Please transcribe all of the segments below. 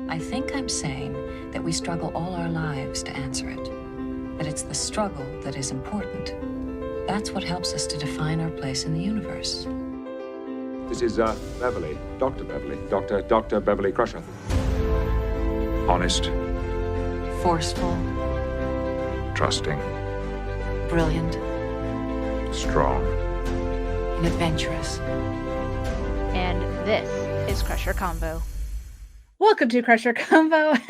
I think I'm saying that we struggle all our lives to answer it. That it's the struggle that is important. That's what helps us to define our place in the universe. This is Beverly, Dr. Beverly, Dr. Beverly Crusher. Honest. Forceful. Trusting. Brilliant. Strong. And adventurous. And this is Crusher Convo. Welcome to Crusher Convo,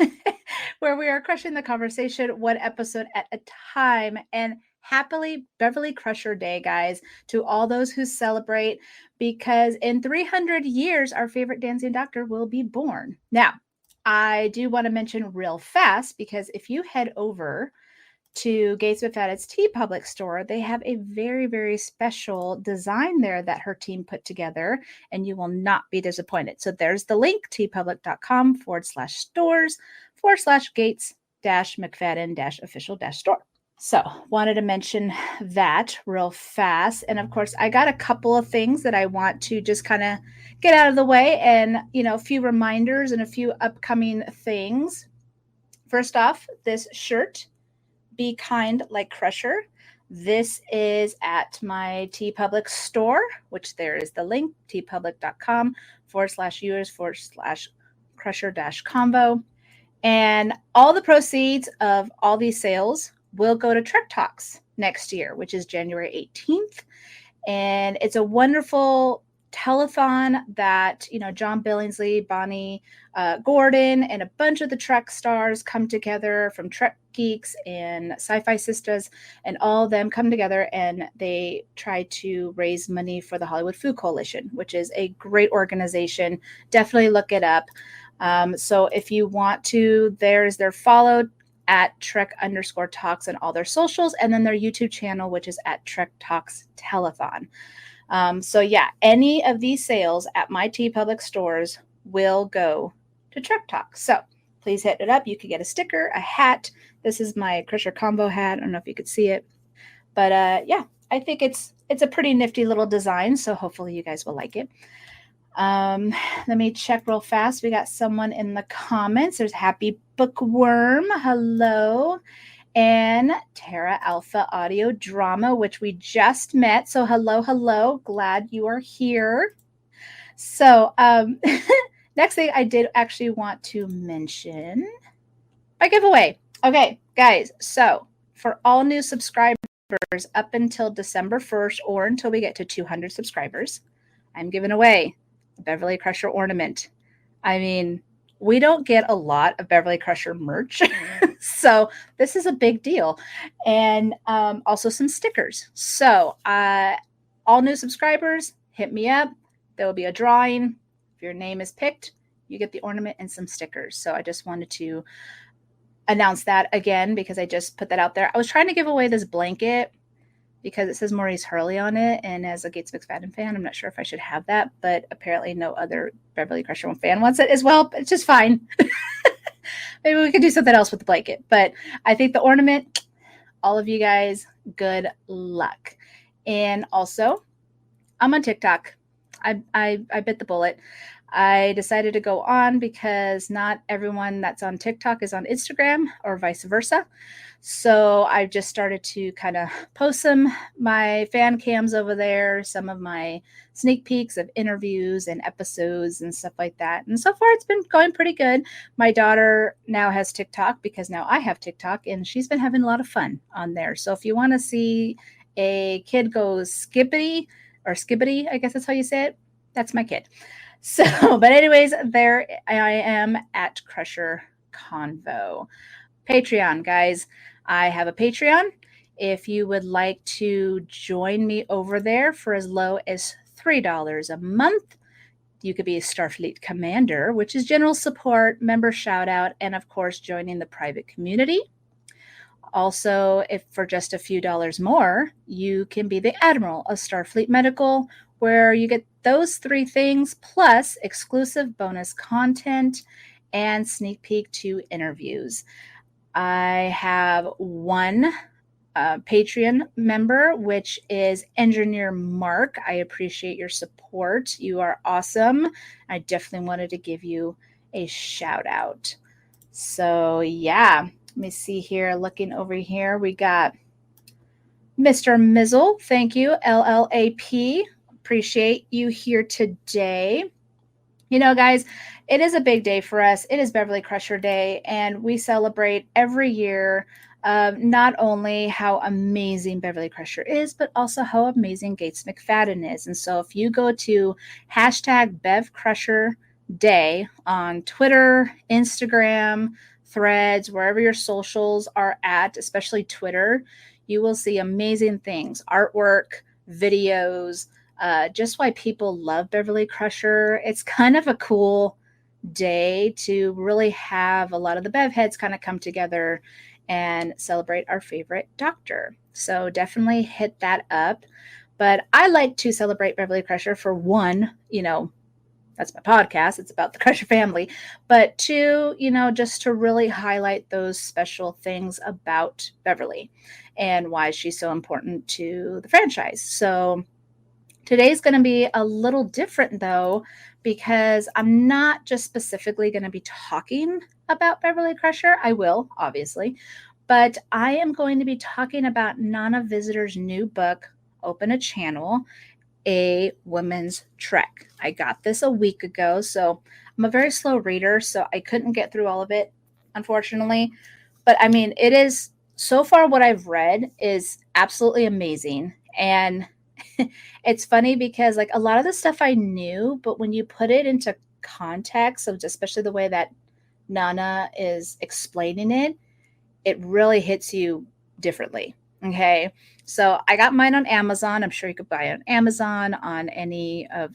where we are crushing the conversation one episode at a time. And happily Beverly Crusher Day, guys, to all those who celebrate, because in 300 years, our favorite dancing doctor will be born. Now, I do want to mention real fast, because if you head over to Gates McFadden's TeePublic store, they have a very, very special design there that her team put together, and you will not be disappointed. So there's the link, teepublic.com/stores/Gates-McFadden-official-store. So wanted to mention that real fast. And of course, I got a couple of things that I want to just kind of get out of the way, and, a few reminders and a few upcoming things. First off, this shirt, Be Kind Like Crusher. This is at my TeePublic store, which there is the link, teepublic.com/users/crusher-convo. And all the proceeds of all these sales will go to Trek Talks next year, which is January 18th. And it's a wonderful telethon that, John Billingsley, Bonnie Gordon, and a bunch of the Trek stars come together, from Trek Geeks and Sci-Fi Sisters, and all of them come together and they try to raise money for the Hollywood Food Coalition, which is a great organization. Definitely look it up. So if you want to, there's their follow at Trek_Talks and all their socials, and then their YouTube channel, which is at Trek Talks Telethon. So yeah, any of these sales at my TeePublic stores will go to Trek Talk. So please hit it up. You could get a sticker, a hat. This is my Crusher combo hat. I don't know if you could see it, but yeah, I think it's a pretty nifty little design. So hopefully you guys will like it. Let me check real fast. We got someone in the comments. There's Happy Bookworm. Hello. And Terra Alpha Audio Drama, which we just met. So hello. Glad you are here. So next thing I did actually want to mention my giveaway. Okay, guys. So for all new subscribers up until December 1st, or until we get to 200 subscribers, I'm giving away a Beverly Crusher ornament. I mean, we don't get a lot of Beverly Crusher merch, so this is a big deal. And also some stickers. So all new subscribers, hit me up. There will be a drawing. If your name is picked, you get the ornament and some stickers. So I just wanted to announce that again, because I just put that out there. I was trying to give away this blanket because it says Maurice Hurley on it, and as a Gates McFadden fan, I'm not sure if I should have that, but apparently no other Beverly Crusher fan wants it as well, but it's just fine. Maybe we could do something else with the blanket, but I think the ornament, all of you guys, good luck. And also, I'm on TikTok. I bit the bullet. I decided to go on because not everyone that's on TikTok is on Instagram, or vice versa. So I just started to kind of post my fan cams over there, some of my sneak peeks of interviews and episodes and stuff like that. And so far it's been going pretty good. My daughter now has TikTok, because now I have TikTok, and she's been having a lot of fun on there. So if you want to see a kid go skippity, I guess that's how you say it, that's my kid. So, but anyways, there I am at Crusher Convo. Patreon, guys. I have a Patreon. If you would like to join me over there for as low as $3 a month, you could be a Starfleet Commander, which is general support, member shout out, and of course, joining the private community. Also, if for just a few dollars more, you can be the Admiral of Starfleet Medical, where you get those three things plus exclusive bonus content and sneak peek to interviews. I have one Patreon member, which is Engineer Mark. I appreciate your support. You are awesome. I definitely wanted to give you a shout out. So yeah, let me see here. Looking over here, we got Mr. Mizzle. Thank you, LLAP. Appreciate you here today. You know, guys, it is a big day for us. It is Beverly Crusher Day, and we celebrate every year not only how amazing Beverly Crusher is, but also how amazing Gates McFadden is. And so if you go to hashtag Bev Crusher Day on Twitter, Instagram, Threads, wherever your socials are at, especially Twitter, you will see amazing things, artwork, videos, just why people love Beverly Crusher. It's kind of a cool day to really have a lot of the Bev heads kind of come together and celebrate our favorite doctor. So definitely hit that up. But I like to celebrate Beverly Crusher for one, that's my podcast. It's about the Crusher family. But two, just to really highlight those special things about Beverly and why she's so important to the franchise. So today's going to be a little different, though, because I'm not just specifically going to be talking about Beverly Crusher. I will, obviously, but I am going to be talking about Nana Visitor's new book, Open a Channel, A Women's Trek. I got this a week ago, so I'm a very slow reader, so I couldn't get through all of it, unfortunately. But I mean, it is, so far what I've read is absolutely amazing. And it's funny because like a lot of the stuff I knew, but when you put it into context, so especially the way that Nana is explaining it, it really hits you differently. Okay. So I got mine on Amazon. I'm sure you could buy it on Amazon, on any of,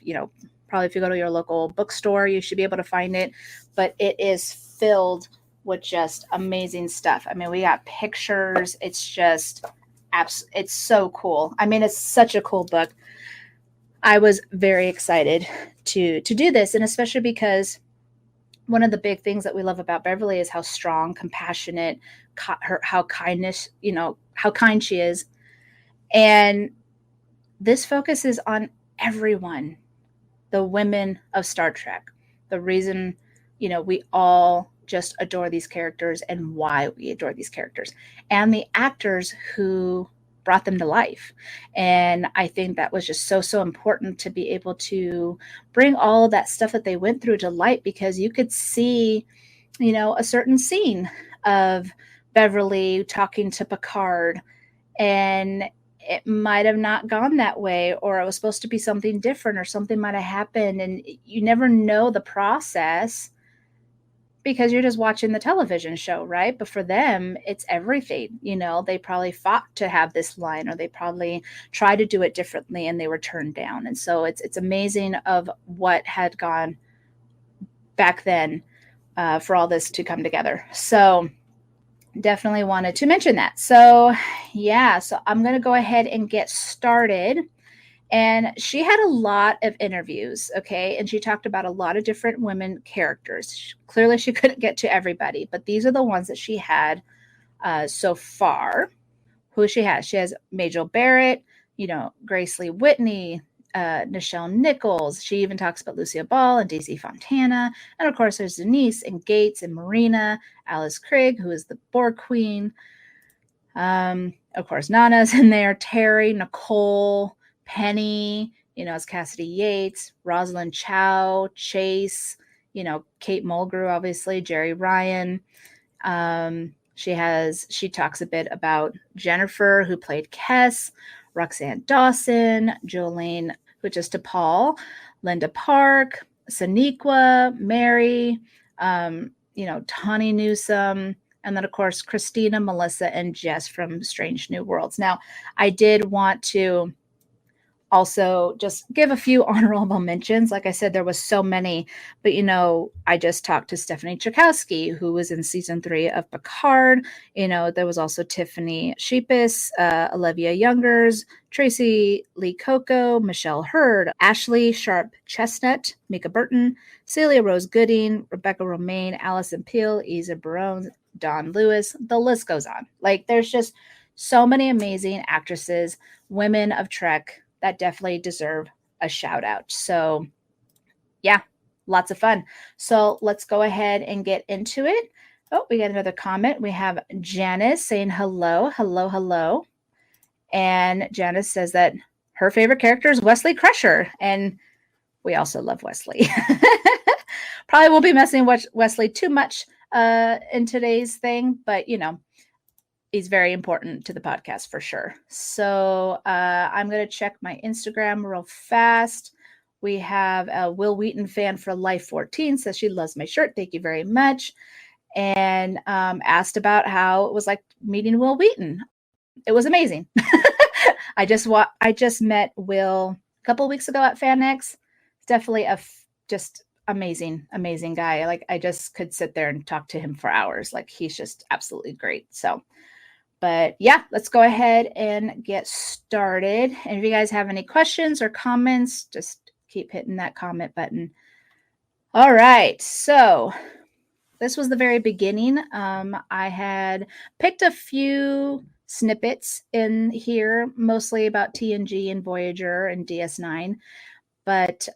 probably if you go to your local bookstore, you should be able to find it. But it is filled with just amazing stuff. I mean, we got pictures. It's just it's so cool. I mean, it's such a cool book. I was very excited to do this, and especially because one of the big things that we love about Beverly is how strong, compassionate, how kind she is. And this focuses on everyone, the women of Star Trek, the reason, we all just adore these characters and why we adore these characters, and the actors who brought them to life. And I think that was just so important to be able to bring all of that stuff that they went through to light, because you could see, a certain scene of Beverly talking to Picard, and it might have not gone that way, or it was supposed to be something different, or something might have happened, and you never know the process because you're just watching the television show, right? But for them, it's everything. They probably fought to have this line, or they probably tried to do it differently and they were turned down. And so it's amazing of what had gone back then for all this to come together. So definitely wanted to mention that. So yeah, so I'm going to go ahead and get started. And she had a lot of interviews, okay? And she talked about a lot of different women characters. Clearly, she couldn't get to everybody, but these are the ones that she had so far. Who she has? She has Majel Barrett, Grace Lee Whitney, Nichelle Nichols. She even talks about Lucia Ball and Daisy Fontana. And of course, there's Denise and Gates and Marina, Alice Craig, who is the Borg Queen. Of course, Nana's in there, Terry, Nicole, Penny, as Cassidy Yates, Rosalind Chow, Chase, Kate Mulgrew, obviously, Jerry Ryan. She talks a bit about Jennifer, who played Kess, Roxanne Dawson, Jolene, which is to Paul, Linda Park, Sonequa, Mary, Tawny Newsome, and then, of course, Christina, Melissa, and Jess from Strange New Worlds. Now, I did want to also just give a few honorable mentions. Like I said, there was so many, but I just talked to Stephanie Chakowski, who was in season 3 of Picard. There was also Tiffany Shepis, Olivia Youngers, Tracy Lee Coco, Michelle Hurd, Ashley Sharp Chestnut, Mika Burton, Celia Rose Gooding, Rebecca Romaine, Allison Peel, Isa Barone, Dawn Lewis. The list goes on. Like, there's just so many amazing actresses, women of Trek, that definitely deserve a shout out. So yeah, lots of fun. So let's go ahead and get into it. Oh, we got another comment. We have Janice saying hello, hello, hello. And Janice says that her favorite character is Wesley Crusher. And we also love Wesley. Probably won't be messing with Wesley too much in today's thing, but he's very important to the podcast for sure. So I'm going to check my Instagram real fast. We have a Will Wheaton fan for Life 14 says she loves my shirt. Thank you very much. And asked about how it was like meeting Will Wheaton. It was amazing. I just met Will a couple of weeks ago at FanX. Definitely just amazing guy. Like I just could sit there and talk to him for hours. Like he's just absolutely great. So, but yeah, let's go ahead and get started. And if you guys have any questions or comments, just keep hitting that comment button. All right. So this was the very beginning. I had picked a few snippets in here, mostly about TNG and Voyager and DS9. But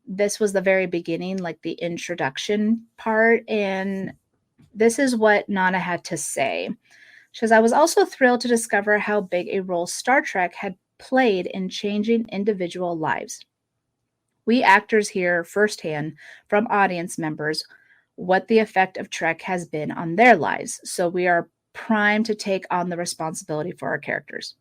this was the very beginning, like the introduction part. And this is what Nana had to say. She says, I was also thrilled to discover how big a role Star Trek had played in changing individual lives. We actors hear firsthand from audience members what the effect of Trek has been on their lives. So we are primed to take on the responsibility for our characters.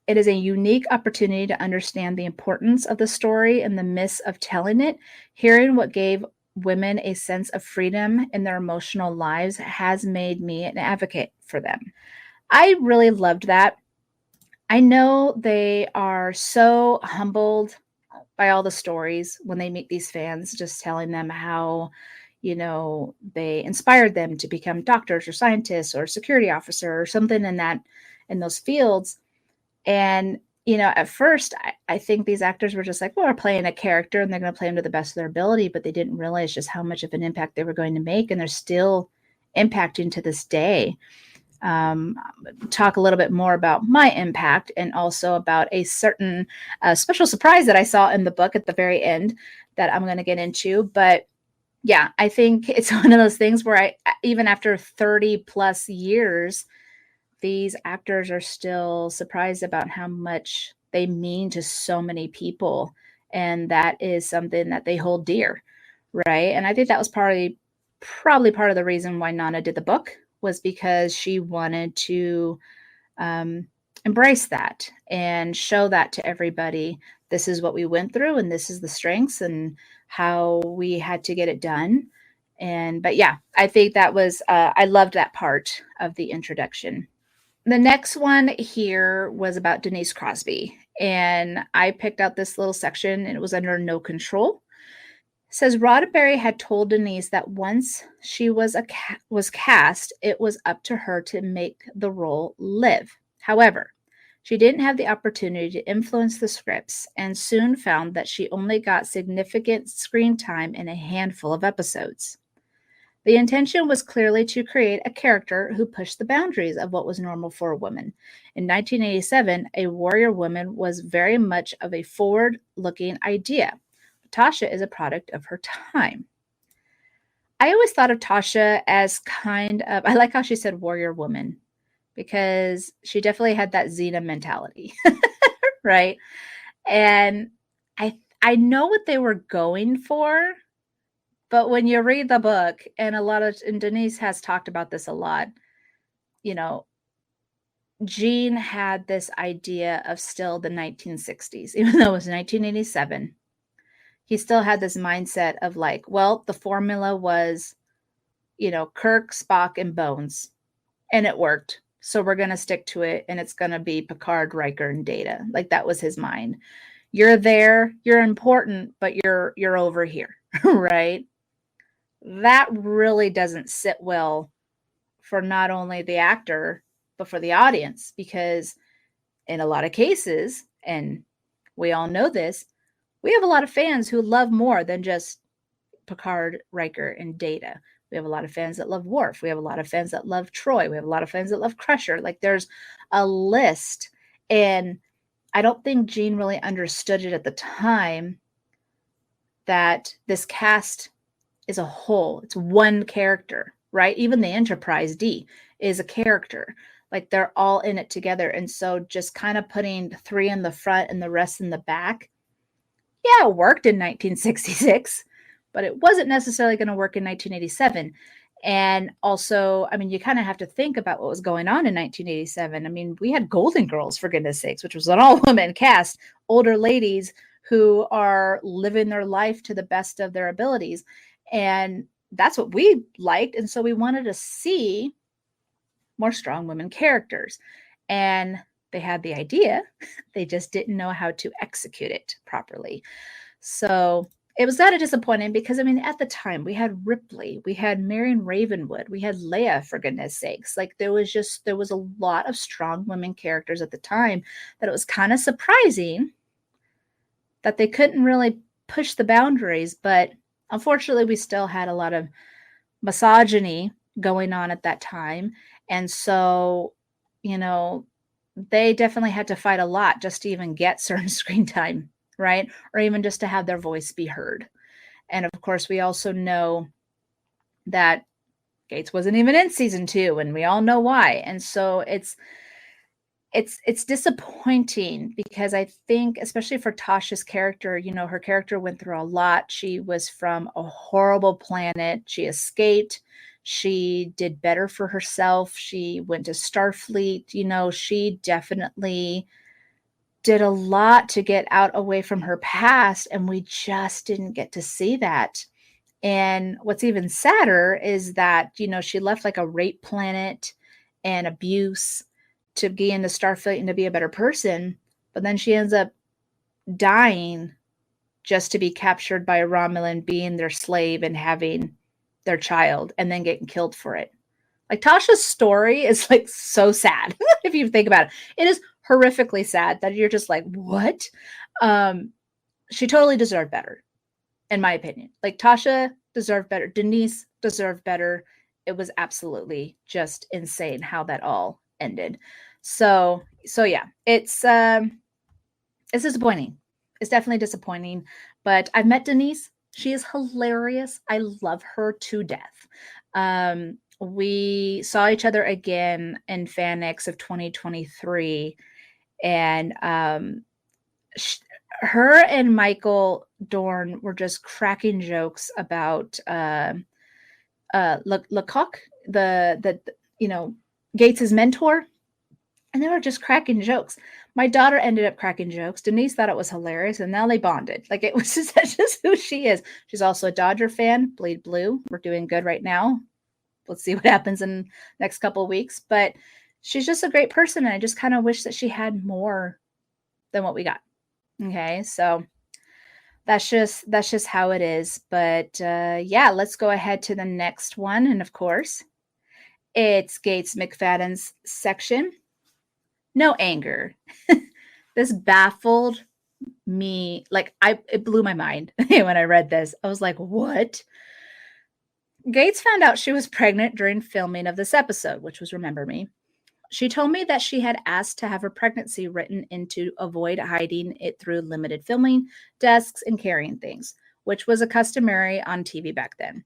It is a unique opportunity to understand the importance of the story in the midst of telling it. Hearing what gave women a sense of freedom in their emotional lives has made me an advocate for them. I really loved that. I know they are so humbled by all the stories when they meet these fans, just telling them how, they inspired them to become doctors or scientists or security officer or something in those fields. And, at first, I think these actors were just like, well, we're playing a character and they're going to play him to the best of their ability, but they didn't realize just how much of an impact they were going to make. And they're still impacting to this day. Talk a little bit more about my impact and also about a certain special surprise that I saw in the book at the very end that I'm going to get into. But yeah, I think it's one of those things where even after 30 plus years, these actors are still surprised about how much they mean to so many people. And that is something that they hold dear, right? And I think that was probably part of the reason why Nana did the book, was because she wanted to embrace that and show that to everybody. This is what we went through, and this is the strengths and how we had to get it done. But yeah, I think that was, I loved that part of the introduction. The next one here was about Denise Crosby, and I picked out this little section, and it was under no control. It says Roddenberry had told Denise that once she was cast, it was up to her to make the role live. However, she didn't have the opportunity to influence the scripts and soon found that she only got significant screen time in a handful of episodes. The intention was clearly to create a character who pushed the boundaries of what was normal for a woman. In 1987, a warrior woman was very much of a forward-looking idea. Tasha is a product of her time. I always thought of Tasha as kind of, I like how she said warrior woman, because she definitely had that Xena mentality, right? And I know what they were going for, but when you read the book, and Denise has talked about this a lot, Gene had this idea of still the 1960s, even though it was 1987. He still had this mindset of like, well, the formula was, Kirk, Spock, and Bones, and it worked. So we're going to stick to it, and it's going to be Picard, Riker, and Data. Like that was his mind. You're there, you're important, but you're over here, right? That really doesn't sit well for not only the actor, but for the audience, because in a lot of cases, and we all know this, we have a lot of fans who love more than just Picard, Riker, and Data. We have a lot of fans that love Worf. We have a lot of fans that love Troy. We have a lot of fans that love Crusher. Like there's a list. And I don't think Gene really understood it at the time. that this cast is a whole. It's one character, right? Even the Enterprise D is a character. Like they're all in it together. And so just kind of putting 3 in the front and the rest in the back, yeah, it worked in 1966, but it wasn't necessarily going to work in 1987. And also, I mean, you kind of have to think about what was going on in 1987. I mean, we had Golden Girls, for goodness sakes, which was an all-women cast, older ladies who are living their life to the best of their abilities. And that's what we liked. And so we wanted to see more strong women characters. And they had the idea, they just didn't know how to execute it properly. So it was kind of disappointing because, I mean, at the time we had Ripley, we had Marion Ravenwood, we had Leia, for goodness sakes. Like there was a lot of strong women characters at the time that it was kind of surprising that they couldn't really push the boundaries. But unfortunately, we still had a lot of misogyny going on at that time. And so, you know, they definitely had to fight a lot just to even get certain screen time, right? Or even just to have their voice be heard. And of course, we also know that Gates wasn't even in season 2, and we all know why. And so it's disappointing because I think, especially for Tasha's character, you know, her character went through a lot. She was from a horrible planet. She escaped. She did better for herself. She went to Starfleet. You know, she definitely did a lot to get out away from her past, and we just didn't get to see that. And what's even sadder is that, you know, she left like a rape planet and abuse to be in the Starfleet and to be a better person, but then she ends up dying just to be captured by a Romulan, being their slave and having their child, and then getting killed for it. Like Tasha's story is like so sad. If you think about it, it is horrifically sad that you're just like, what? She totally deserved better, in my opinion. Like Tasha deserved better. Denise deserved better. It was absolutely just insane how that all ended. So yeah, it's disappointing. It's definitely disappointing. But I've met Denise. She is hilarious. I love her to death. We saw each other again in FanX of 2023, and her and Michael Dorn were just cracking jokes about Lecoq, the you know, Gates's mentor, and they were just cracking jokes. My daughter ended up cracking jokes. Denise thought it was hilarious, and now they bonded. Like it was just, that's just who she is. She's also a Dodger fan. Bleed blue. We're doing good right now. Let's see what happens in the next couple of weeks. But she's just a great person, and I just kind of wish that she had more than what we got. Okay, so that's just how it is. But yeah, let's go ahead to the next one. And of course, it's Gates McFadden's section. No anger. This baffled me. Like it blew my mind when I read this. I was like, what? Gates found out she was pregnant during filming of this episode, which was Remember Me. She told me that she had asked to have her pregnancy written in to avoid hiding it through limited filming desks and carrying things, which was a customary on TV back then.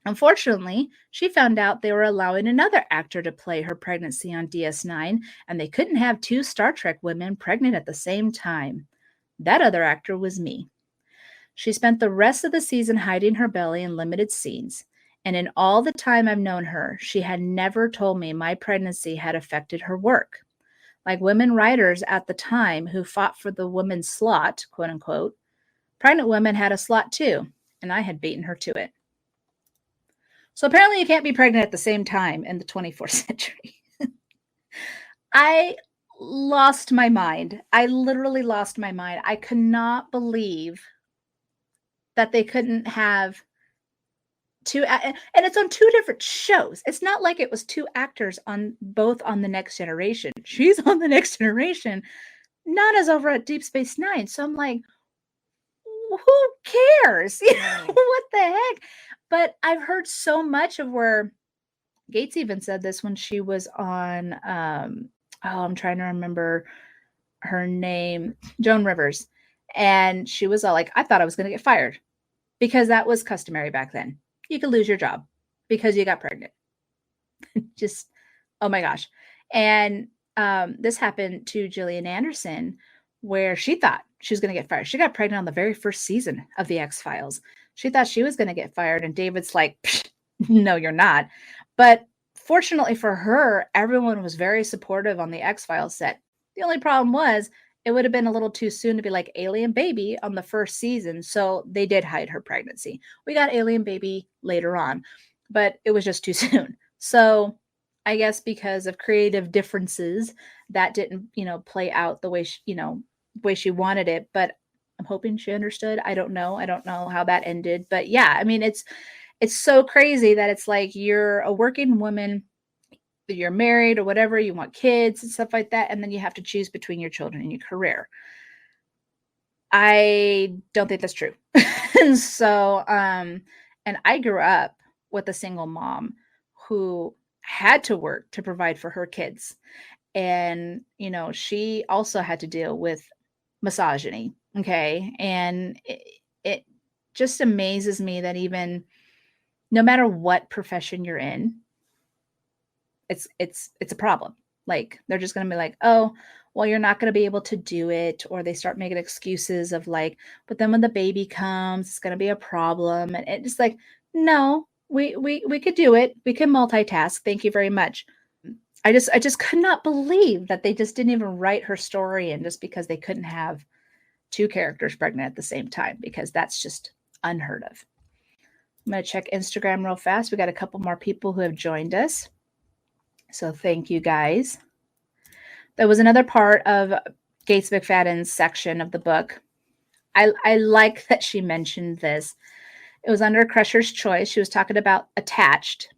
Unfortunately, she found out they were allowing another actor to play her pregnancy on DS9, and they couldn't have 2 Star Trek women pregnant at the same time. That other actor was me. She spent the rest of the season hiding her belly in limited scenes, and in all the time I've known her, she had never told me my pregnancy had affected her work. Like women writers at the time who fought for the women's slot, quote unquote, pregnant women had a slot too, and I had beaten her to it. So apparently you can't be pregnant at the same time in the 24th century. I lost my mind. I literally lost my mind. I could not believe that they couldn't have 2, and it's on 2 different shows. It's not like it was 2 actors on both on The Next Generation. She's on The Next Generation. Nana's over at Deep Space Nine. So I'm like, who cares? What the heck? But I've heard so much of where Gates even said this when she was on, I'm trying to remember her name, Joan Rivers. And she was all like, I thought I was going to get fired. because that was customary back then. You could lose your job because you got pregnant. Just, oh my gosh. And this happened to Gillian Anderson, where she thought she was going to get fired. She got pregnant on the very first season of The X-Files. She thought she was going to get fired. And David's like, no, you're not. But fortunately for her, everyone was very supportive on the X-Files set. The only problem was it would have been a little too soon to be like Alien Baby on the first season. So they did hide her pregnancy. We got Alien Baby later on, but it was just too soon. So I guess because of creative differences, that didn't, play out the way way she wanted it. But I'm hoping she understood. I don't know. I don't know how that ended. But yeah, I mean, it's so crazy that it's like you're a working woman, you're married or whatever, you want kids and stuff like that, and then you have to choose between your children and your career. I don't think that's true. And so, and I grew up with a single mom who had to work to provide for her kids. And, she also had to deal with misogyny. Okay. And it just amazes me that even no matter what profession you're in, it's a problem. Like they're just going to be like, oh, well, you're not going to be able to do it. Or they start making excuses of like, but then when the baby comes, it's going to be a problem. And it's just like, no, we could do it. We can multitask. Thank you very much. I just could not believe that they just didn't even write her story in just because they couldn't have two characters pregnant at the same time, because that's just unheard of. I'm going to check Instagram real fast. We got a couple more people who have joined us. So thank you guys. There was another part of Gates McFadden's section of the book. I like that she mentioned this. It was under Crusher's choice. She was talking about attached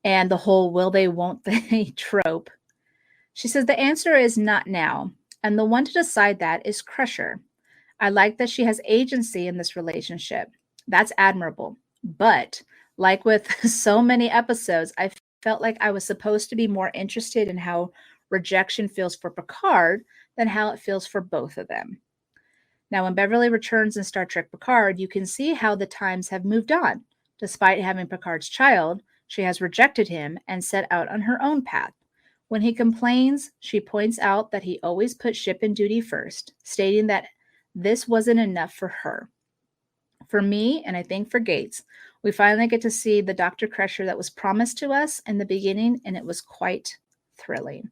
and the whole will they, won't they trope. She says the answer is not now. And the one to decide that is Crusher. I like that she has agency in this relationship. That's admirable. But like with so many episodes, I felt like I was supposed to be more interested in how rejection feels for Picard than how it feels for both of them. Now, when Beverly returns in Star Trek Picard, you can see how the times have moved on. Despite having Picard's child, she has rejected him and set out on her own path. When he complains, she points out that he always put ship and duty first, stating that this wasn't enough for her. For me, and I think for Gates, we finally get to see the Dr. Crusher that was promised to us in the beginning, and it was quite thrilling.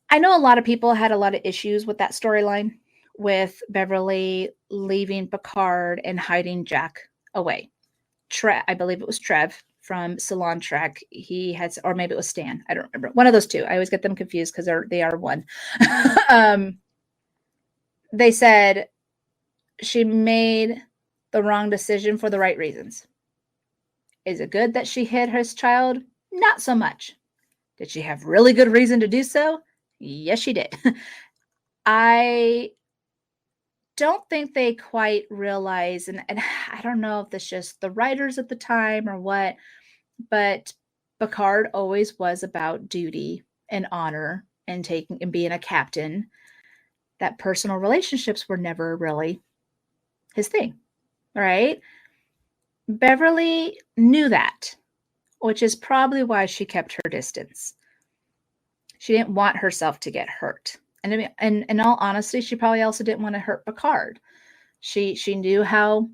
I know a lot of people had a lot of issues with that storyline, with Beverly leaving Picard and hiding Jack away. I believe it was Trev from Salon Trek. He had, or maybe it was Stan. I don't remember. One of those two. I always get them confused because they are one. They said she made the wrong decision for the right reasons. Is it good that she hid his child? Not so much. Did she have really good reason to do so? Yes, she did. I don't think they quite realize, and I don't know if that's just the writers at the time or what, but Picard always was about duty and honor and being a captain. That personal relationships were never really his thing, right? Beverly knew that, which is probably why she kept her distance. She didn't want herself to get hurt. And I mean, and in all honesty, she probably also didn't want to hurt Picard. She knew how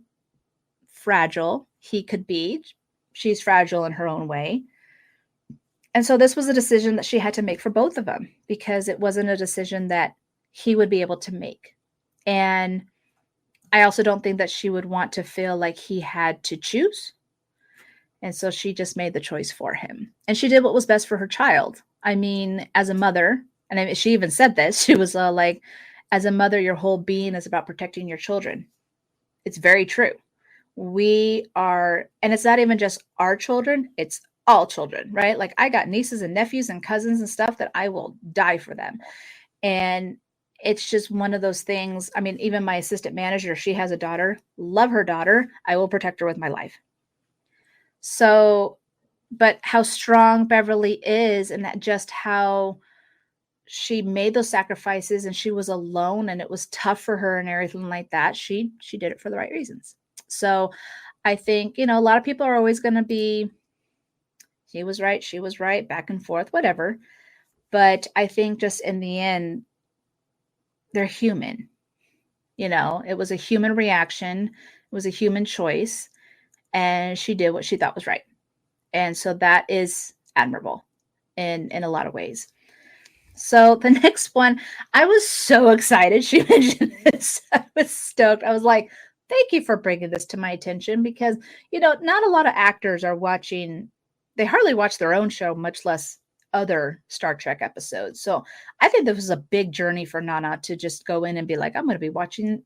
fragile he could be. She's fragile in her own way. And so this was a decision that she had to make for both of them, because it wasn't a decision that he would be able to make. And I also don't think that she would want to feel like he had to choose. And so she just made the choice for him. And she did what was best for her child. I mean, as a mother, and I mean, she even said this, she was like, as a mother, your whole being is about protecting your children. It's very true. We are, and it's not even just our children, it's all children, right? Like I got nieces and nephews and cousins and stuff that I will die for them. And it's just one of those things. I mean, even my assistant manager, she has a daughter, love her daughter. I will protect her with my life. So, but how strong Beverly is, and that just how she made those sacrifices, and she was alone and it was tough for her and everything like that. She did it for the right reasons. So I think, a lot of people are always going to be, he was right, she was right, back and forth, whatever. But I think just in the end, they're human. It was a human reaction. It was a human choice. And she did what she thought was right. And so that is admirable in a lot of ways. So the next one, I was so excited she mentioned this. I was stoked. I was like, thank you for bringing this to my attention because, not a lot of actors are watching. They hardly watch their own show, much less other Star Trek episodes. So I think this was a big journey for Nana to just go in and be like, I'm going to be watching,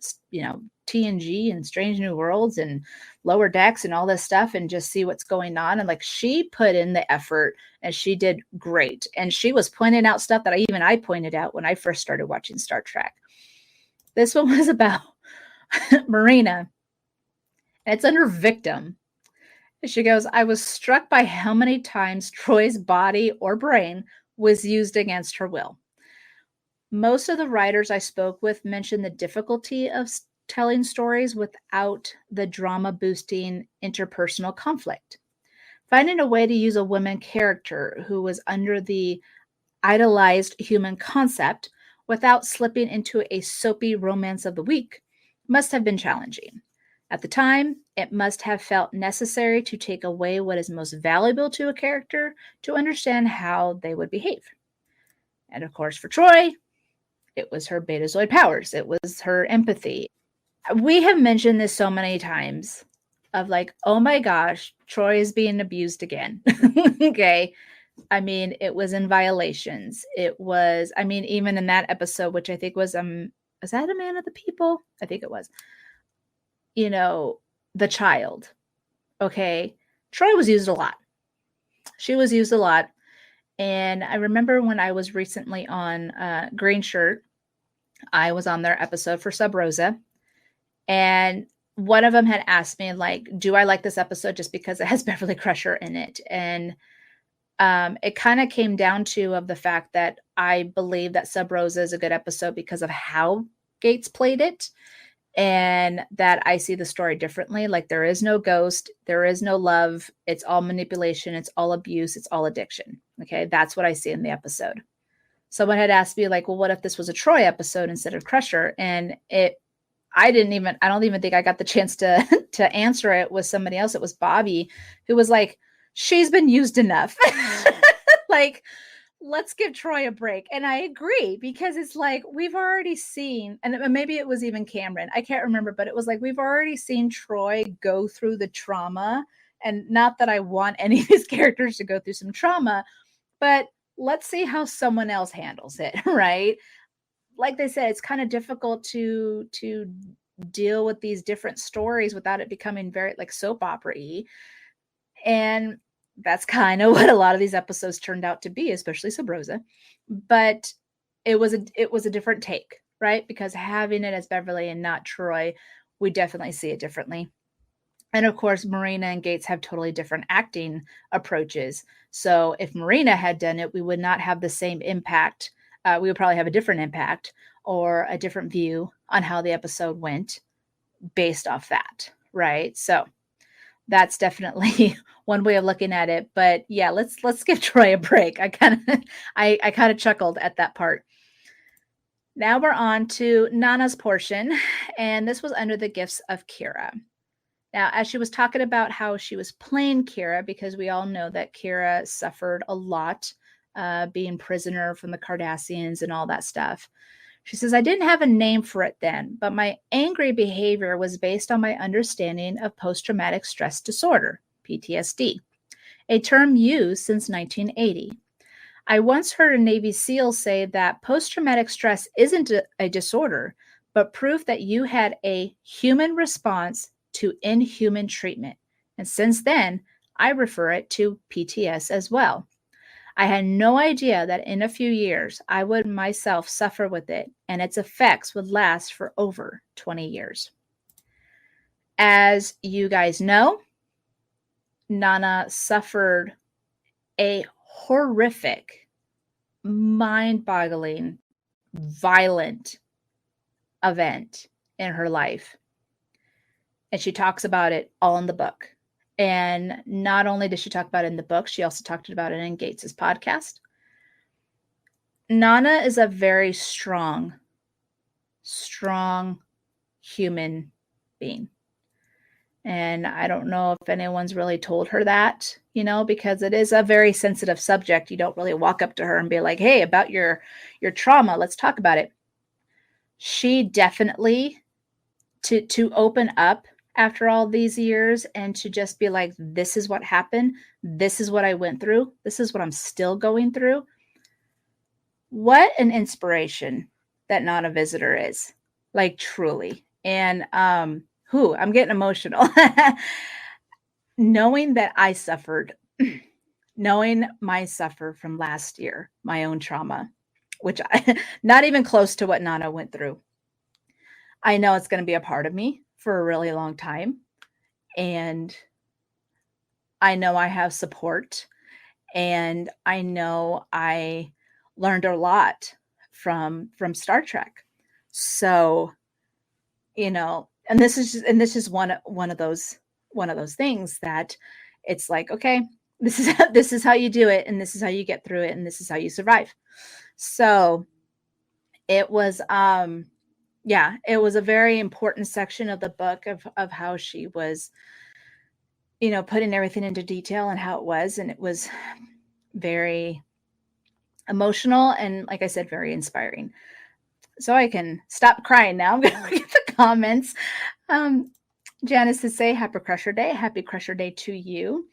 TNG and Strange New Worlds and Lower Decks and all this stuff and just see what's going on. And like she put in the effort and she did great. And she was pointing out stuff that I pointed out when I first started watching Star Trek. This one was about Marina. And it's under victim. She goes, I was struck by how many times Troy's body or brain was used against her will. Most of the writers I spoke with mentioned the difficulty of telling stories without the drama-boosting interpersonal conflict. Finding a way to use a woman character who was under the idolized human concept without slipping into a soapy romance of the week must have been challenging. At the time, it must have felt necessary to take away what is most valuable to a character to understand how they would behave. And of course, for Troy, it was her Betazoid powers. It was her empathy. We have mentioned this so many times of like, oh my gosh, Troy is being abused again. Okay. I mean, it was in violations. It was, even in that episode, which I think was that a Man of the People? I think it was. The child. Okay. Troy was used a lot. She was used a lot. And I remember when I was recently on Green Shirt, I was on their episode for Sub Rosa. And one of them had asked me, like, do I like this episode just because it has Beverly Crusher in it? And it kind of came down to of the fact that I believe that Sub Rosa is a good episode because of how Gates played it. And that I see the story differently. Like there is no ghost, there is no love. It's all manipulation. It's all abuse. It's all addiction. Okay. That's what I see in the episode. Someone had asked me like, well, what if this was a Troy episode instead of Crusher? And I don't even think I got the chance to answer it with somebody else. It was Bobby who was like, she's been used enough. Like, let's give Troy a break. And I agree because it's like we've already seen, and maybe it was even Cameron, I can't remember, but it was like we've already seen Troy go through the trauma. And not that I want any of these characters to go through some trauma, but let's see how someone else handles it, right? Like they said, it's kind of difficult to deal with these different stories without it becoming very like soap opera-y. And that's kind of what a lot of these episodes turned out to be, especially Sub Rosa. But it was a different take, right? Because having it as Beverly and not Troy, we definitely see it differently. And of course, Marina and Gates have totally different acting approaches. So if Marina had done it, we would not have the same impact. We would probably have a different impact or a different view on how the episode went based off that, right? So that's definitely one way of looking at it. But yeah, let's give Troy a break. I kind of chuckled at that part. Now we're on to Nana's portion, and this was under the gifts of Kira. Now, as she was talking about how she was playing Kira, because we all know that Kira suffered a lot being prisoner from the Cardassians and all that stuff. She says, I didn't have a name for it then, but my angry behavior was based on my understanding of post-traumatic stress disorder, PTSD, a term used since 1980. I once heard a Navy SEAL say that post-traumatic stress isn't a disorder, but proof that you had a human response to inhuman treatment. And since then, I refer it to PTS as well. I had no idea that in a few years, I would myself suffer with it, and its effects would last for over 20 years. As you guys know, Nana suffered a horrific, mind-boggling, violent event in her life. And she talks about it all in the book. And not only does she talk about it in the book, she also talked about it in Gates's podcast. Nana is a very strong human being. And I don't know if anyone's really told her that, because it is a very sensitive subject. You don't really walk up to her and be like, hey, about your trauma, let's talk about it. She definitely, to open up after all these years and to just be like, this is what happened. This is what I went through. This is what I'm still going through. What an inspiration that Not a Visitor is, like, truly. And I'm getting emotional. Knowing that I suffered, knowing my suffer from last year, my own trauma, which not even close to what Nana went through. I know it's going to be a part of me for a really long time. And I know I have support. And I know I learned a lot from Star Trek. So, and this is one of those things that it's like, okay, this is how you do it, and this is how you get through it, and this is how you survive. So it was it was a very important section of the book of how she was, putting everything into detail and how it was, and it was very emotional and, like I said, very inspiring. So I can stop crying now. I'm going to look at the comments. Janice would say, Happy Crusher Day. Happy Crusher Day to you.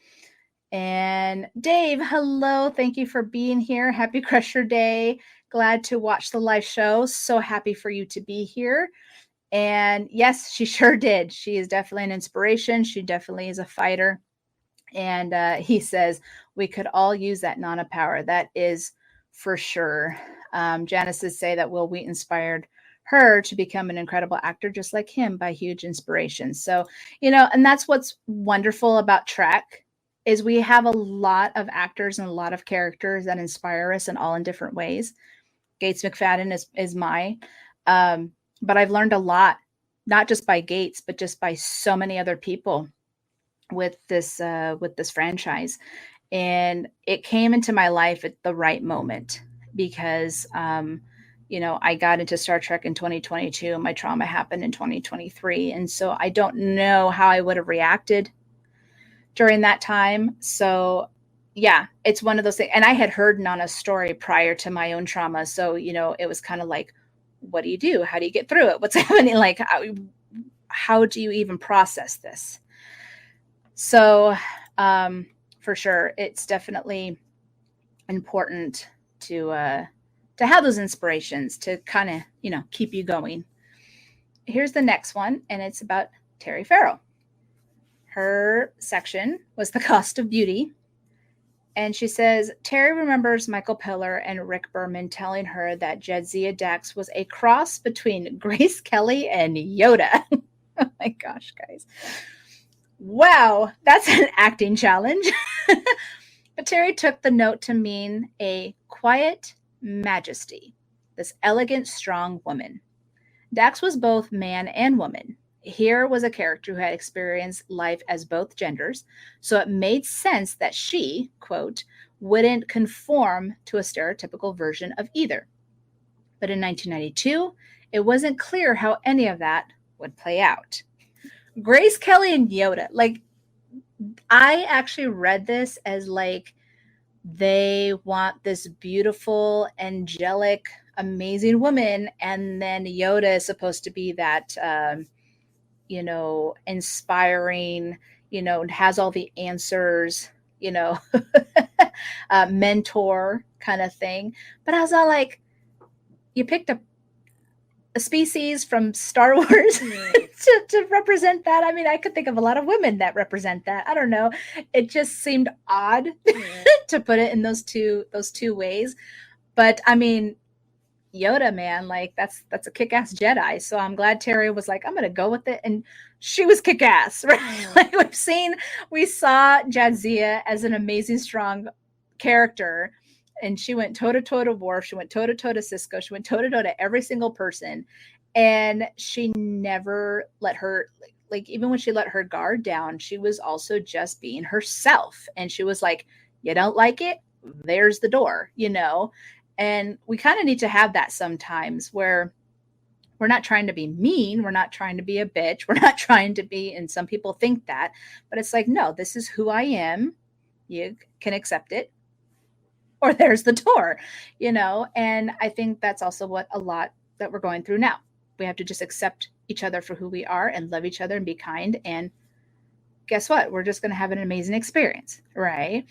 And Dave, hello. Thank you for being here. Happy Crusher Day. Glad to watch the live show. So happy for you to be here. And yes, she sure did. She is definitely an inspiration. She definitely is a fighter. And he says, we could all use that Nana power. That is for sure. Janice would say that Will Wheat inspired her to become an incredible actor just like him by huge inspiration. So, and that's what's wonderful about Trek is we have a lot of actors and a lot of characters that inspire us in all in different ways. Gates McFadden is mine. But I've learned a lot, not just by Gates, but just by so many other people with this franchise. And it came into my life at the right moment because, I got into Star Trek in 2022. My trauma happened in 2023. And so I don't know how I would have reacted during that time. So yeah, it's one of those things. And I had heard Nana's story prior to my own trauma. So, it was kind of like, what do you do? How do you get through it? What's happening? Like, how do you even process this? So, for sure, it's definitely important to have those inspirations to kind of, keep you going. Here's the next one, and it's about Terry Farrell. Her section was The Cost of Beauty. And she says, Terry remembers Michael Peller and Rick Berman telling her that Jadzia Dax was a cross between Grace Kelly and Yoda. Oh my gosh, guys. Wow, that's an acting challenge. But Terry took the note to mean a quiet majesty, this elegant, strong woman. Dax was both man and woman. Here was a character who had experienced life as both genders, so it made sense that she, quote, wouldn't conform to a stereotypical version of either. But in 1992, it wasn't clear how any of that would play out. Grace Kelly and Yoda, like, I actually read this as like they want this beautiful, angelic, amazing woman, and then Yoda is supposed to be that inspiring, has all the answers, mentor kind of thing. But I was all like, you picked a species from Star Wars to represent that. I mean, I could think of a lot of women that represent that. I don't know. It just seemed odd to put it in those two ways. But I mean, Yoda, man, like that's a kick-ass Jedi. So I'm glad Terry was like, I'm gonna go with it, and she was kick-ass, right? Like we saw Jadzia as an amazing, strong character, and she went toe-to-toe to Worf, she went toe-to-toe to Cisco, she went toe-to-toe to every single person, and she never let her like, even when she let her guard down, she was also just being herself. And she was like, you don't like it? There's the door, you know? And we kind of need to have that sometimes where we're not trying to be mean. We're not trying to be a bitch. We're not trying to be, and some people think that, but it's like, no, this is who I am. You can accept it, or there's the door, you know? And I think that's also what a lot that we're going through now. We have to just accept each other for who we are and love each other and be kind. And guess what? We're just going to have an amazing experience, right?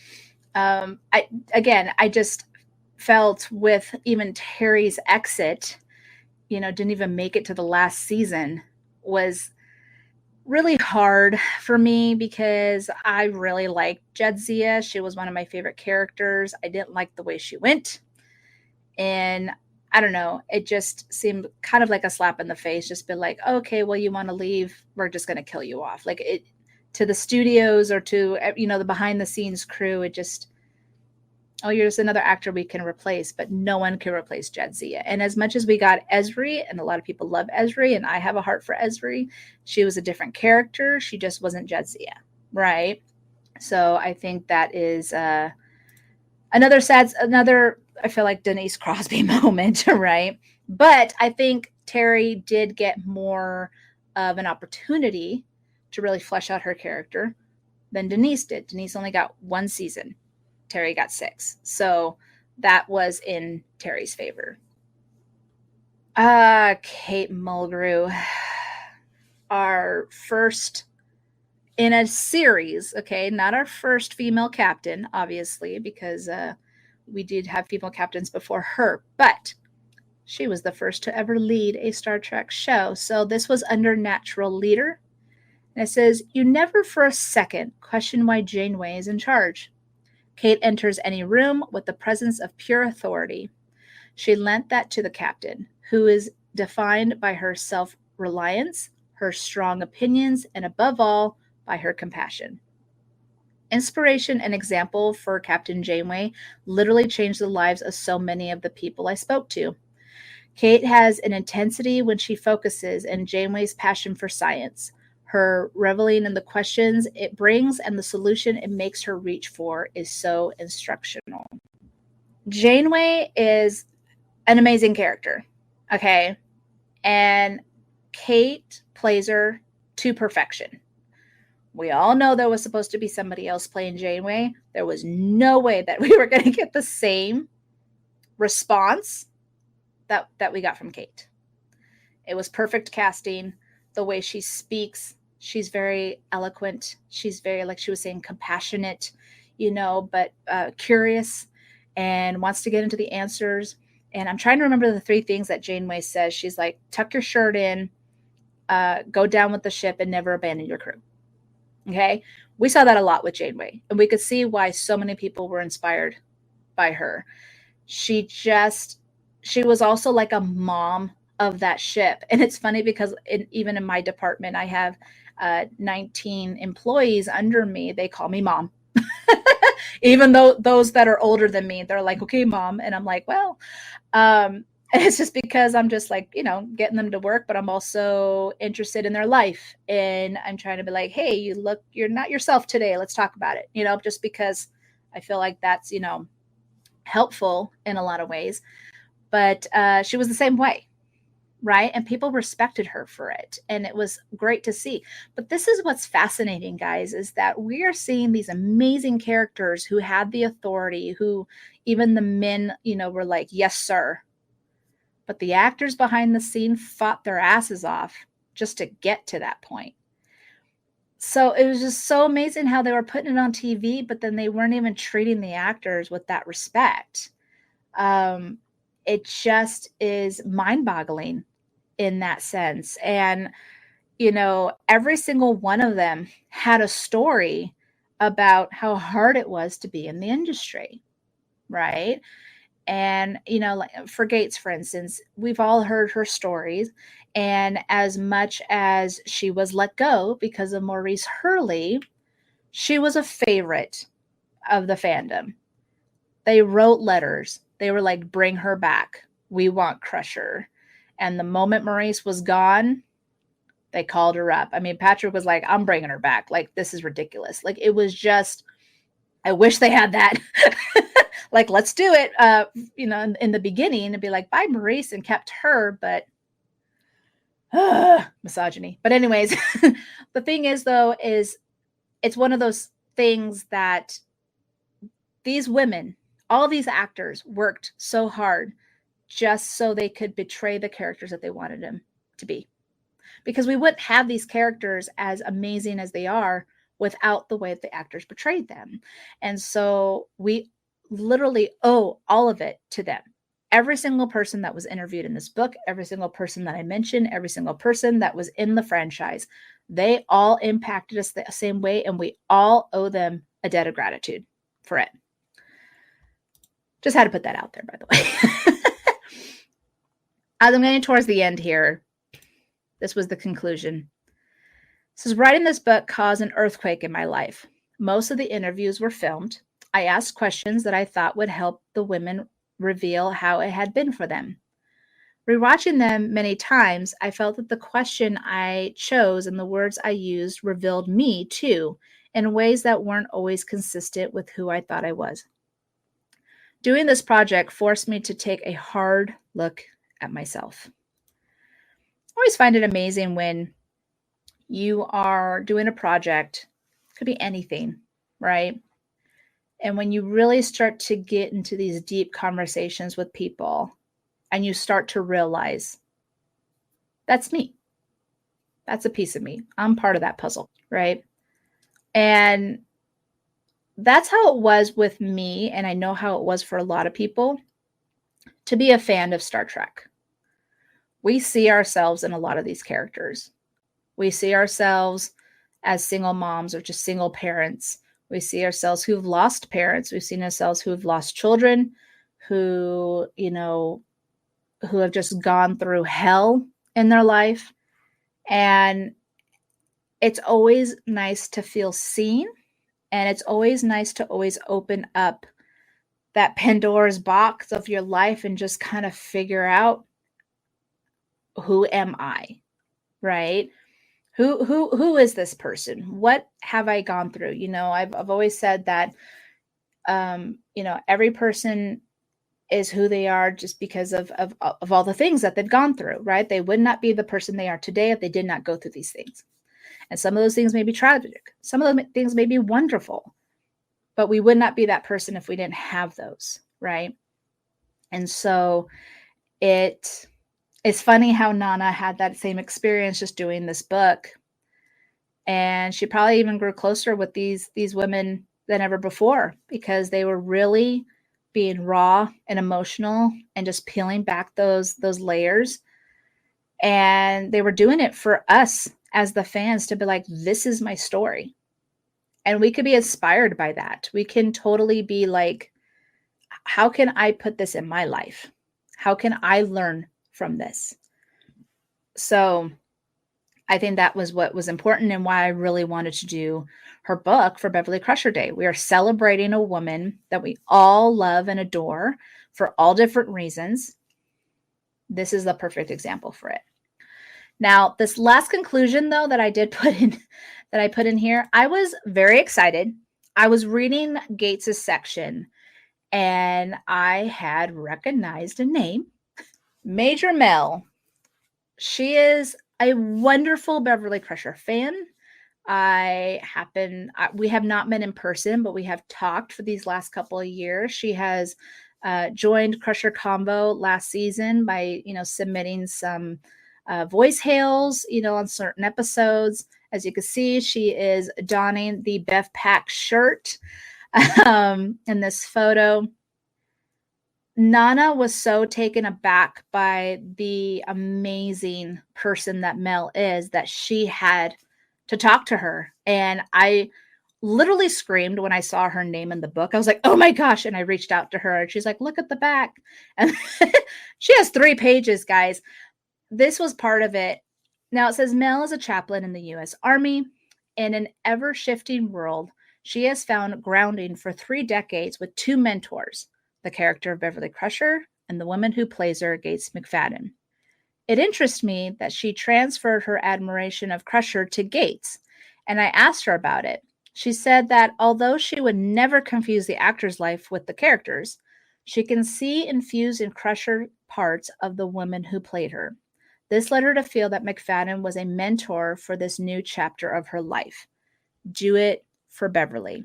I just felt with even Terry's exit, you know, didn't even make it to the last season, was really hard for me because I really liked Jadzia. She was one of my favorite characters. I didn't like the way she went. And I don't know, it just seemed kind of like a slap in the face, just be like, okay, well, you want to leave, we're just going to kill you off. Like, it, to the studios or to, you know, the behind the scenes crew, it just, oh, you're just another actor we can replace, but no one can replace Jadzia. And as much as we got Esri, and a lot of people love Esri, and I have a heart for Esri, she was a different character. She just wasn't Jadzia, right? So I think that is another, I feel like Denise Crosby moment, right? But I think Terry did get more of an opportunity to really flesh out her character than Denise did. Denise only got 1 season. Terry got 6. So that was in Terry's favor. Kate Mulgrew, our first in a series, okay, not our first female captain, obviously, because we did have female captains before her, but she was the first to ever lead a Star Trek show. So this was under Natural Leader. And it says, you never for a second question why Janeway is in charge. Kate enters any room with the presence of pure authority. She lent that to the captain, who is defined by her self-reliance, her strong opinions, and above all, by her compassion. Inspiration and example for Captain Janeway literally changed the lives of so many of the people I spoke to. Kate has an intensity when she focuses, and Janeway's passion for science, her reveling in the questions it brings and the solution it makes her reach for is so instructional. Janeway is an amazing character, okay? And Kate plays her to perfection. We all know there was supposed to be somebody else playing Janeway. There was no way that we were going to get the same response that we got from Kate. It was perfect casting. The way she speaks, she's very eloquent. She's very, like she was saying, compassionate, you know, but curious and wants to get into the answers. And I'm trying to remember the 3 things that Janeway says. She's like, tuck your shirt in, go down with the ship, and never abandon your crew. Okay. We saw that a lot with Janeway, and we could see why so many people were inspired by her. She was also like a mom of that ship. And it's funny because even in my department, I have 19 employees under me. They call me mom. Even though those that are older than me, they're like, okay, mom. And I'm like, well, and it's just because I'm just like, you know, getting them to work, but I'm also interested in their life. And I'm trying to be like, hey, you're not yourself today. Let's talk about it. You know, just because I feel like that's, you know, helpful in a lot of ways. But she was the same way, right? And people respected her for it. And it was great to see. But this is what's fascinating, guys, is that we are seeing these amazing characters who had the authority, who even the men, you know, were like, yes, sir. But the actors behind the scene fought their asses off just to get to that point. So it was just so amazing how they were putting it on TV, but then they weren't even treating the actors with that respect. It just is mind-boggling in that sense. And, you know, every single one of them had a story about how hard it was to be in the industry, right? And, you know, like for Gates, for instance, we've all heard her stories. And as much as she was let go because of Maurice Hurley, she was a favorite of the fandom. They wrote letters. They were like, bring her back. We want Crusher. And the moment Maurice was gone, they called her up. I mean, Patrick was like, I'm bringing her back. Like, this is ridiculous. Like, it was just, I wish they had that. Like, let's do it, in the beginning and be like, bye, Maurice, and kept her, but misogyny. But anyways, the thing is, though, is it's one of those things that these women, all these actors worked so hard just so they could betray the characters that they wanted them to be. Because we wouldn't have these characters as amazing as they are without the way that the actors portrayed them. And so we literally owe all of it to them. Every single person that was interviewed in this book, every single person that I mentioned, every single person that was in the franchise, they all impacted us the same way, and we all owe them a debt of gratitude for it. Just had to put that out there, by the way. As I'm getting towards the end here, this was the conclusion. It says, writing this book caused an earthquake in my life. Most of the interviews were filmed. I asked questions that I thought would help the women reveal how it had been for them. Rewatching them many times, I felt that the question I chose and the words I used revealed me too, in ways that weren't always consistent with who I thought I was. Doing this project forced me to take a hard look at myself. I always find it amazing when you are doing a project, could be anything, right? And when you really start to get into these deep conversations with people and you start to realize, that's me. That's a piece of me. I'm part of that puzzle, right? And that's how it was with me, and I know how it was for a lot of people, to be a fan of Star Trek. We see ourselves in a lot of these characters. We see ourselves as single moms or just single parents. We see ourselves who've lost parents. We've seen ourselves who've lost children, who have just gone through hell in their life. And it's always nice to feel seen. And it's always nice to always open up that Pandora's box of your life and just kind of figure out, who am I, right? Who is this person? What have I gone through? I've always said that, every person is who they are just because of all the things that they've gone through, right? They would not be the person they are today if they did not go through these things. And some of those things may be tragic. Some of those things may be wonderful, but we would not be that person if we didn't have those, right? And so it's funny how Nana had that same experience just doing this book. And she probably even grew closer with these women than ever before, because they were really being raw and emotional and just peeling back those layers. And they were doing it for us as the fans to be like, this is my story. And we could be inspired by that. We can totally be like, how can I put this in my life? How can I learn from this? So I think that was what was important and why I really wanted to do her book for Beverly Crusher Day. We are celebrating a woman that we all love and adore for all different reasons. This is the perfect example for it. Now, this last conclusion, though, that I put in here, I was very excited. I was reading Gates's section and I had recognized a name, Major Mel. She is a wonderful Beverly Crusher fan. We have not met in person, but we have talked for these last couple of years. She has joined Crusher Combo last season by, submitting some voice hails, on certain episodes. As you can see, she is donning the Bev Pack shirt in this photo. Nana was so taken aback by the amazing person that Mel is that she had to talk to her. And I literally screamed when I saw her name in the book. I was like, oh my gosh. And I reached out to her and she's like, look at the back. And she has 3 pages, guys. This was part of it. Now it says Mel is a chaplain in the U.S. Army. In an ever-shifting world, she has found grounding for 3 decades with 2 mentors, the character of Beverly Crusher and the woman who plays her, Gates McFadden. it interests me that she transferred her admiration of Crusher to Gates, and I asked her about it. She said that although she would never confuse the actor's life with the characters, she can see infused in Crusher parts of the woman who played her. This led her to feel that McFadden was a mentor for this new chapter of her life. Do it for Beverly.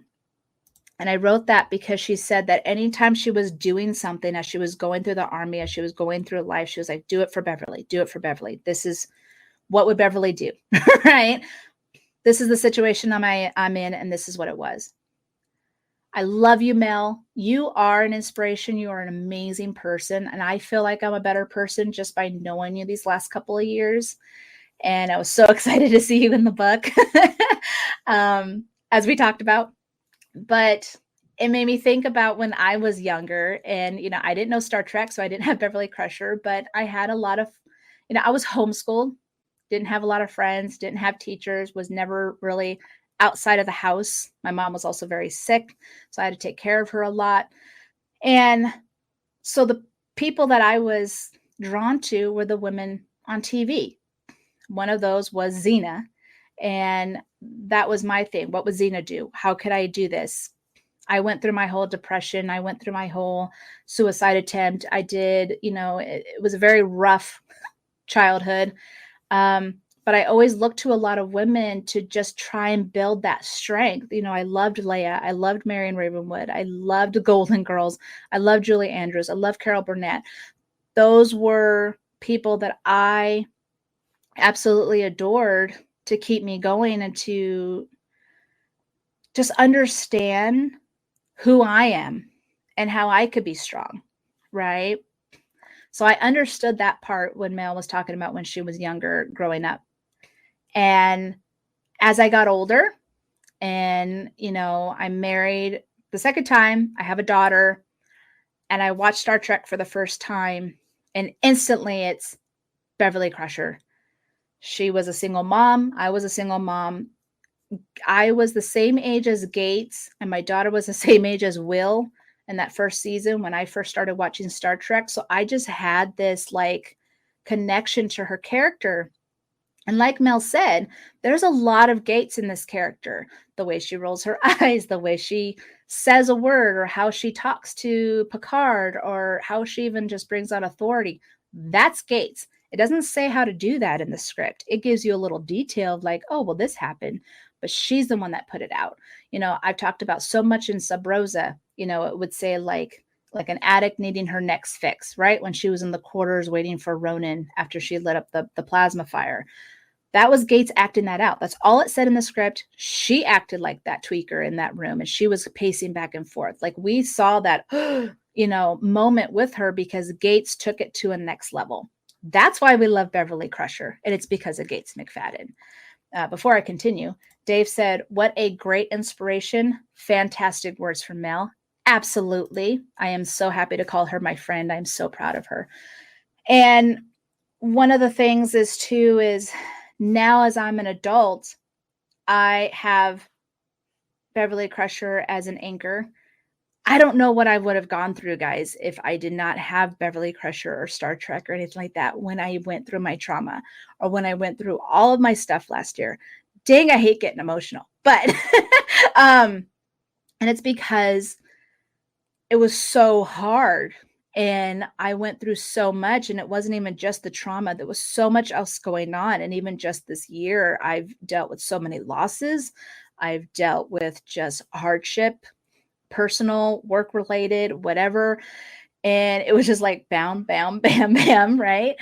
And I wrote that because she said that anytime she was doing something, as she was going through the army, as she was going through life, she was like, do it for Beverly, do it for Beverly. This is what would Beverly do, right? This is the situation I'm in, and this is what it was. I love you, Mel. You are an inspiration. You are an amazing person. And I feel like I'm a better person just by knowing you these last couple of years. And I was so excited to see you in the book, as we talked about. But it made me think about when I was younger, and, I didn't know Star Trek, so I didn't have Beverly Crusher, but I had a lot of, I was homeschooled, didn't have a lot of friends, didn't have teachers, was never really outside of the house. My mom was also very sick, so I had to take care of her a lot. And so the people that I was drawn to were the women on TV. One of those was Xena. And that was my thing. What would Xena do? How could I do this? I went through my whole depression. I went through my whole suicide attempt. I did, it was a very rough childhood. But I always looked to a lot of women to just try and build that strength. I loved Leia. I loved Marion Ravenwood. I loved the Golden Girls. I loved Julie Andrews. I loved Carol Burnett. Those were people that I absolutely adored to keep me going and to just understand who I am and how I could be strong, right? So I understood that part when Mel was talking about when she was younger, growing up. And as I got older and, I'm married the second time, I have a daughter, and I watched Star Trek for the first time, and instantly it's Beverly Crusher. She was a single mom. I was a single mom. I was the same age as Gates, and my daughter was the same age as Will in that first season when I first started watching Star Trek. So I just had this connection to her character. And like Mel said, there's a lot of Gates in this character. The way she rolls her eyes, the way she says a word, or how she talks to Picard, or how she even just brings out authority. That's Gates. It doesn't say how to do that in the script. It gives you a little detail of oh, well, this happened, but she's the one that put it out. I've talked about so much in Sub Rosa, it would say like an addict needing her next fix, right? When she was in the quarters waiting for Ronan after she lit up the plasma fire. That was Gates acting that out. That's all it said in the script. She acted like that tweaker in that room, and she was pacing back and forth. We saw that, moment with her because Gates took it to a next level. That's why we love Beverly Crusher, and it's because of Gates McFadden. Before I continue, Dave said, what a great inspiration. Fantastic words from Mel. Absolutely. I am so happy to call her my friend. I'm so proud of her. And one of the things is now as I'm an adult, I have Beverly Crusher as an anchor. I don't know what I would have gone through, guys, if I did not have Beverly Crusher or Star Trek or anything like that when I went through my trauma or when I went through all of my stuff last year. Dang, I hate getting emotional. But and it's because it was so hard. And I went through so much, and it wasn't even just the trauma. There was so much else going on. And even just this year, I've dealt with so many losses. I've dealt with just hardship, personal, work-related, whatever. And it was just bam, bam, bam, bam, right?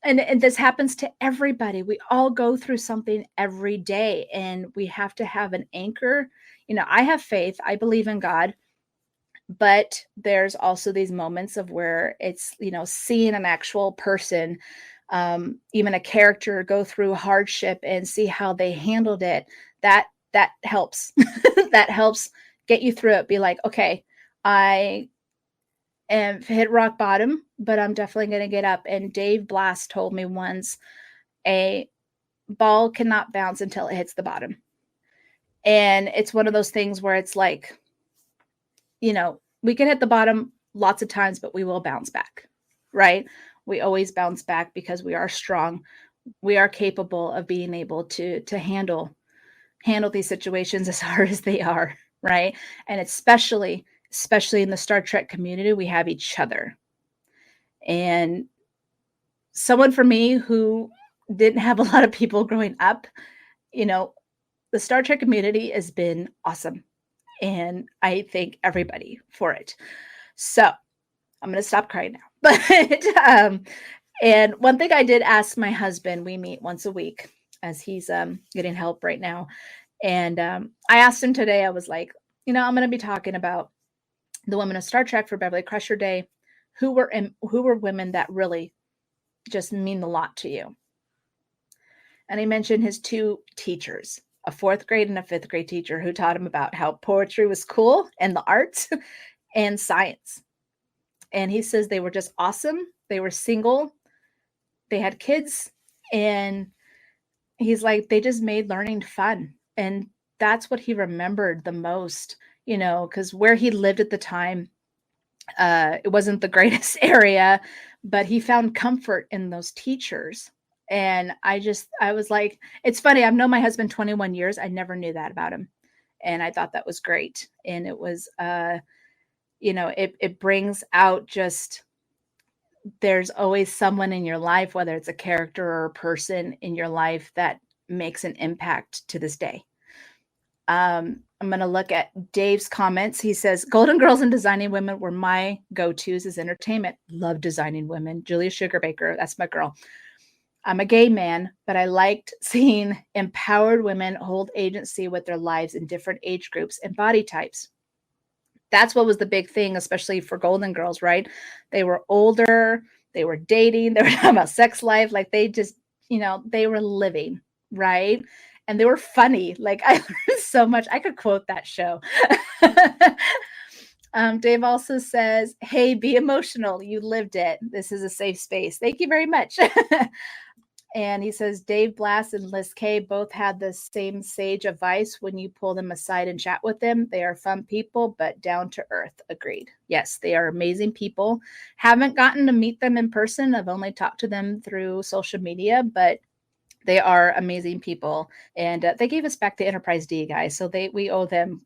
And this happens to everybody. We all go through something every day, and we have to have an anchor. I have faith. I believe in God. But there's also these moments of where it's, seeing an actual person, even a character go through hardship and see how they handled it. That helps. That helps get you through it. Be like, okay, I am hit rock bottom, but I'm definitely going to get up. And Dave Blast told me once, a ball cannot bounce until it hits the bottom. And it's one of those things where it's we can hit the bottom lots of times, but we will bounce back, right? We always bounce back because we are strong. We are capable of being able to handle these situations as hard as they are, right? And especially in the Star Trek community, we have each other. And someone for me who didn't have a lot of people growing up, you know, the Star Trek community has been awesome. And I thank everybody for it. So I'm going to stop crying now. But, and one thing I did ask my husband, we meet once a week as he's getting help right now. And I asked him today, I was like, I'm going to be talking about the women of Star Trek for Beverly Crusher Day. Who were women that really just mean a lot to you? And he mentioned his two teachers, a 4th grade and a 5th grade teacher who taught him about how poetry was cool and the arts and science. And he says they were just awesome. They were single. They had kids. And he's like, they just made learning fun. And that's what he remembered the most, because where he lived at the time, it wasn't the greatest area, but he found comfort in those teachers. And I was like, it's funny. I've known my husband 21 years. I never knew that about him. And I thought that was great. And it was, it brings out just, there's always someone in your life, whether it's a character or a person in your life that makes an impact to this day. I'm going to look at Dave's comments. He says, Golden Girls and Designing Women were my go-tos as entertainment. Love Designing Women. Julia Sugarbaker, that's my girl. I'm a gay man, but I liked seeing empowered women hold agency with their lives in different age groups and body types. That's what was the big thing, especially for Golden Girls, right? They were older, they were dating, they were talking about sex life. Like they just, they were living, right? And they were funny. Like I learned so much. I could quote that show. Dave also says, hey, be emotional. You lived it. This is a safe space. Thank you very much. And he says, Dave Blass and Liz Kay both had the same sage advice when you pull them aside and chat with them. They are fun people, but down to earth. Agreed. Yes, they are amazing people. Haven't gotten to meet them in person. I've only talked to them through social media, but they are amazing people. And they gave us back the Enterprise D, guys. So we owe them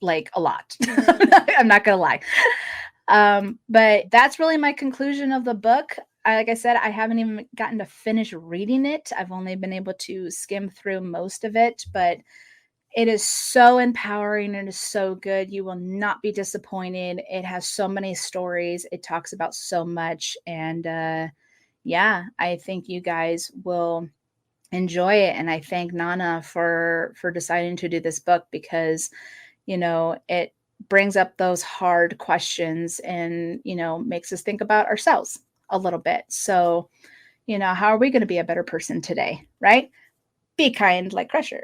like a lot. I'm not going to lie. But that's really my conclusion of the book. Like I said, I haven't even gotten to finish reading it. I've only been able to skim through most of it, but it is so empowering and is so good. You will not be disappointed. It has so many stories. It talks about so much. And I think you guys will enjoy it. And I thank Nana for deciding to do this book because, it brings up those hard questions and, makes us think about ourselves a little bit. So, how are we going to be a better person today, right? Be kind like Crusher.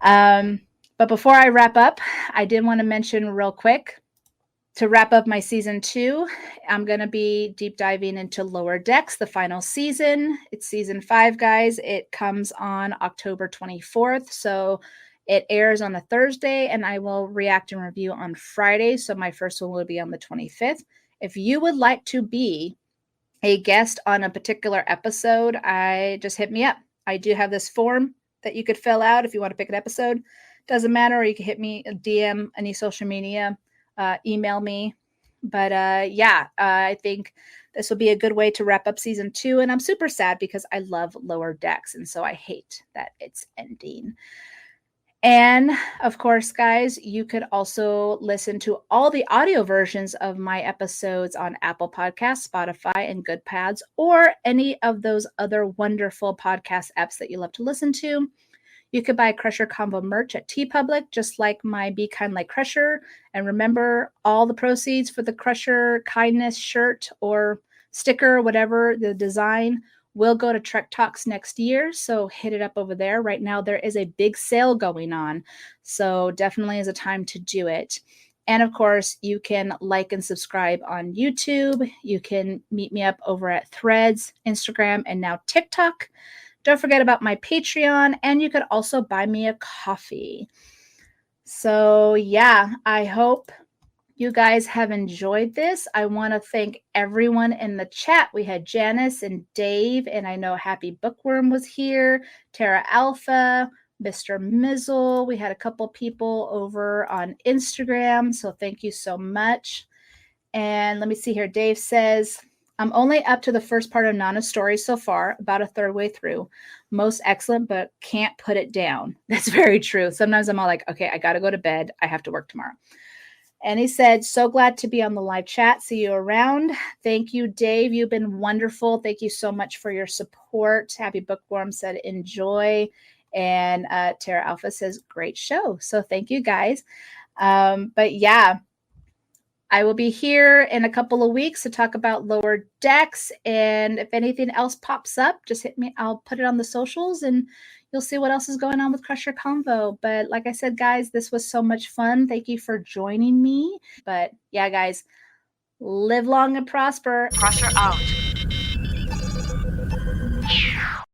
But before I wrap up, I did want to mention real quick, to wrap up my season 2, I'm going to be deep diving into Lower Decks, the final season. It's season 5, guys. It comes on October 24th. So it airs on a Thursday and I will react and review on Friday. So my first one will be on the 25th. If you would like to be a guest on a particular episode, just hit me up. I do have this form that you could fill out if you want to pick an episode. Doesn't matter. Or you can hit me, DM, any social media, email me. But I think this will be a good way to wrap up season 2. And I'm super sad because I love Lower Decks. And so I hate that it's ending. And of course, guys, you could also listen to all the audio versions of my episodes on Apple Podcasts, Spotify, and GoodPads, or any of those other wonderful podcast apps that you love to listen to. You could buy Crusher Combo merch at TeePublic, just like my Be Kind Like Crusher. And remember, all the proceeds for the Crusher Kindness shirt or sticker, whatever the design, will go to Trek Talks next year. So hit it up over there. Right now, there is a big sale going on. So definitely is a time to do it. And of course, you can like and subscribe on YouTube. You can meet me up over at Threads, Instagram, and now TikTok. Don't forget about my Patreon, and you could also buy me a coffee. So yeah, I hope you guys have enjoyed this. I want to thank everyone in the chat. We had Janice and Dave, and I know Happy Bookworm was here, Tara Alpha, Mr. Mizzle. We had a couple people over on Instagram, so thank you so much. And let me see here. Dave says, I'm only up to the first part of Nana's story so far, about a third way through. Most excellent, but can't put it down. That's very true. Sometimes I'm all like, okay, I got to go to bed. I have to work tomorrow. And he said, so glad to be on the live chat. See you around. Thank you, Dave. You've been wonderful. Thank you so much for your support. Happy Bookworm said, enjoy. And Tara Alpha says, great show. So thank you, guys. But yeah, I will be here in a couple of weeks to talk about Lower Decks. And if anything else pops up, just hit me. I'll put it on the socials and you'll see what else is going on with Crusher Convo. But like I said, guys, this was so much fun. Thank you for joining me. But yeah, guys, live long and prosper. Crusher out.